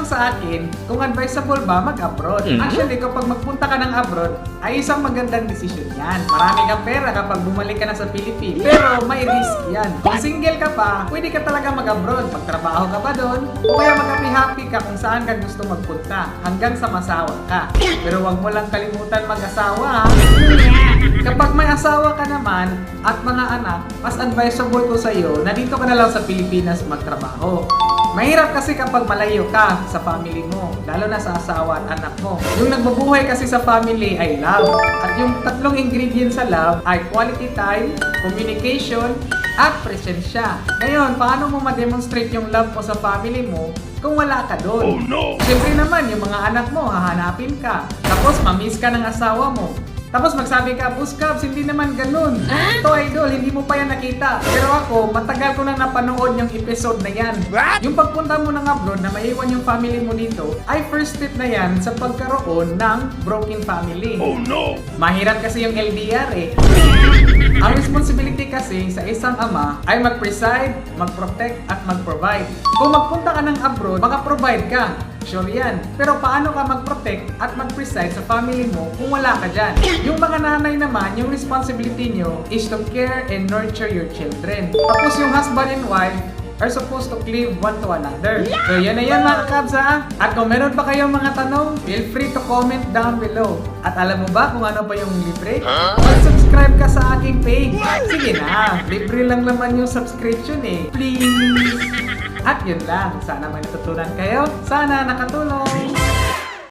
nagtatanong sa akin kung advisable ba mag-abroad. Actually, kapag magpunta ka ng abroad, ay isang magandang desisyon yan. Marami kang pera kapag bumalik ka na sa Philippines. Pero may risk yan. Kung single ka pa, pwede ka talaga mag-abroad. Magtrabaho ka pa doon, o kaya mag-happy ka kung saan ka gusto magpunta hanggang sa masawa ka. Pero wag mo lang kalimutan mag-asawa, ha? Kapag may asawa ka naman at mga anak, mas advisable ko sa iyo na dito ka na lang sa Pilipinas magtrabaho. Mahirap kasi kapag malayo ka sa family mo, lalo na sa asawa at anak mo. Yung nagbubuhay kasi sa family ay love. At yung tatlong ingredients sa love ay quality time, communication, at presensya. Ngayon, paano mo ma-demonstrate yung love mo sa family mo kung wala ka doon? Oh no! Siyempre naman, yung mga anak mo, hahanapin ka. Tapos, mamiss ka ng asawa mo. Tapos magsabi ka, Buskabs, hindi naman ganun. Ito, idol, hindi mo pa yan nakita. Pero ako, matagal ko na napanood yung episode na yan. What? Yung pagpunta mo ng abroad na maiwan yung family mo dito, ay first step na yan sa pagkaroon ng broken family. Oh no! Mahirap kasi yung LDR eh. Ang responsibility kasi sa isang ama ay mag-preside, mag-protect at mag-provide. Kung magpunta ka ng abroad, maka-provide ka. Sure yan. Pero paano ka mag-protect at mag-preside sa family mo kung wala ka dyan? Yung mga nanay naman, yung responsibility nyo is to care and nurture your children. Tapos yung husband and wife are supposed to cleave one to another. So yan na yan mga kabs, ha? At kung meron pa kayong mga tanong, feel free to comment down below. At alam mo ba kung ano pa yung libre? Mag-subscribe ka sa aking page. Sige na, libre lang naman yung subscription eh. Please! At yun lang, sana may natutunan kayo. Sana nakatulong!